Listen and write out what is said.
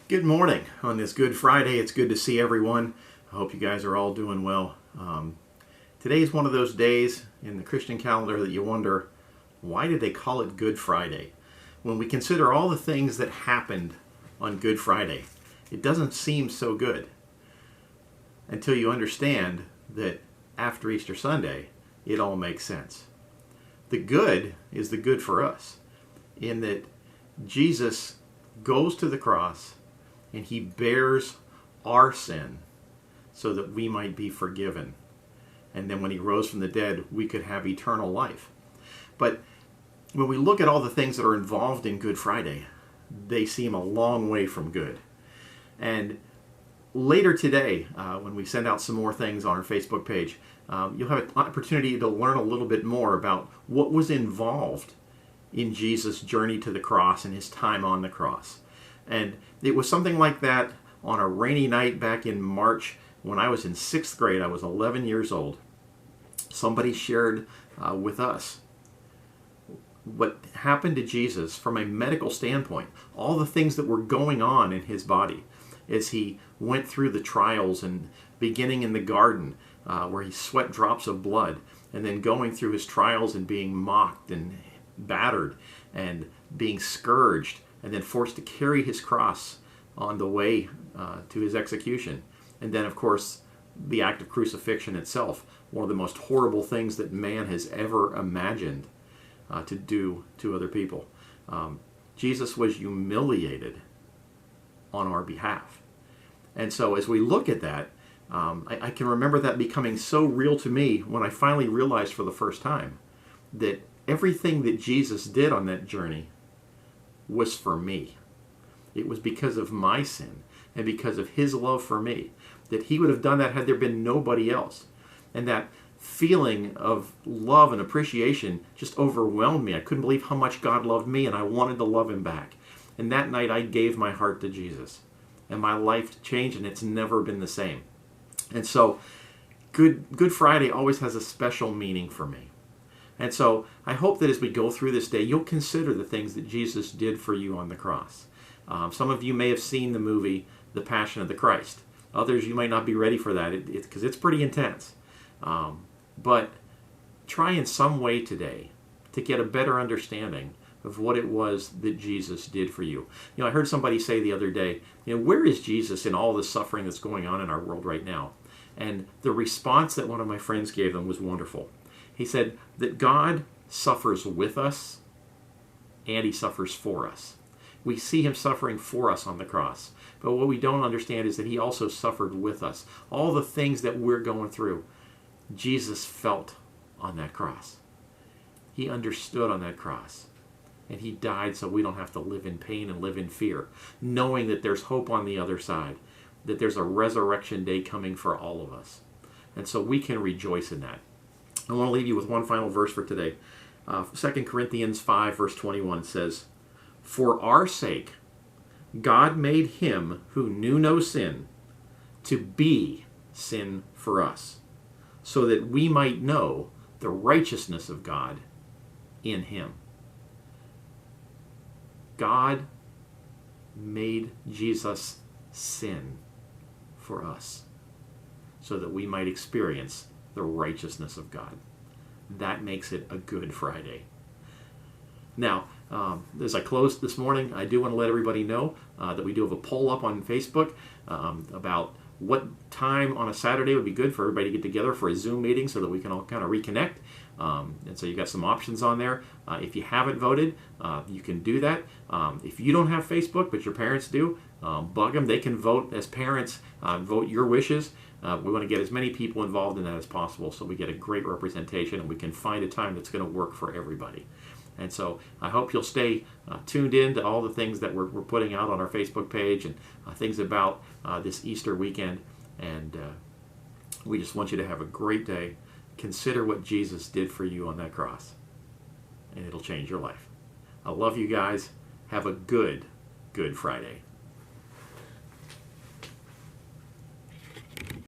Good morning on this Good Friday. It's good to see everyone. I hope you guys are all doing well. Today is one of those days in the Christian calendar that you wonder, why did they call it Good Friday? When we consider all the things that happened on Good Friday, it doesn't seem so good until you understand that after Easter Sunday, it all makes sense. The good is the good for us in that Jesus goes to the cross and he bears our sin so that we might be forgiven. And then when he rose from the dead, we could have eternal life. But when we look at all the things that are involved in Good Friday, they seem a long way from good. And later today, when we send out some more things on our Facebook page, you'll have an opportunity to learn a little bit more about what was involved in Jesus' journey to the cross and his time on the cross. And it was something like that on a rainy night back in March when I was in 6th grade. I was 11 years old. Somebody shared with us what happened to Jesus from a medical standpoint, all the things that were going on in his body as he went through the trials, and beginning in the garden where he sweat drops of blood, and then going through his trials and being mocked and battered and being scourged, and then forced to carry his cross on the way to his execution. And then, of course, the act of crucifixion itself, one of the most horrible things that man has ever imagined to do to other people. Jesus was humiliated on our behalf. And so as we look at that, I can remember that becoming so real to me when I finally realized for the first time that everything that Jesus did on that journey was for me. It was because of my sin and because of his love for me, that he would have done that had there been nobody else. And that feeling of love and appreciation just overwhelmed me. I couldn't believe how much God loved me, and I wanted to love him back. And that night I gave my heart to Jesus, and my life changed, and it's never been the same. And so Good Friday always has a special meaning for me. And so I hope that as we go through this day, you'll consider the things that Jesus did for you on the cross. Some of you may have seen the movie The Passion of the Christ. Others, you might not be ready for that because it's pretty intense. But try in some way today to get a better understanding of what it was that Jesus did for you. I heard somebody say the other day, where is Jesus in all the suffering that's going on in our world right now? And the response that one of my friends gave them was wonderful. He said that God suffers with us and he suffers for us. We see him suffering for us on the cross. But what we don't understand is that he also suffered with us. All the things that we're going through, Jesus felt on that cross. He understood on that cross. And he died so we don't have to live in pain and live in fear, knowing that there's hope on the other side, that there's a resurrection day coming for all of us. And so we can rejoice in that. I want to leave you with one final verse for today. 2 Corinthians 5 verse 21 says, "For our sake, God made him who knew no sin to be sin for us, so that we might know the righteousness of God in him." God made Jesus sin for us so that we might experience the righteousness of God. That makes it a Good Friday. Now, as I close this morning, I do want to let everybody know that we do have a poll up on Facebook about what time on a Saturday would be good for everybody to get together for a Zoom meeting so that we can all kind of reconnect. And so you've got some options on there. If you haven't voted, you can do that. If you don't have Facebook, but your parents do, bug them. They can vote as parents, vote your wishes. We want to get as many people involved in that as possible so we get a great representation and we can find a time that's going to work for everybody. And so I hope you'll stay tuned in to all the things that we're putting out on our Facebook page and things about this Easter weekend. And we just want you to have a great day. Consider what Jesus did for you on that cross, and it'll change your life. I love you guys. Have a Good Friday.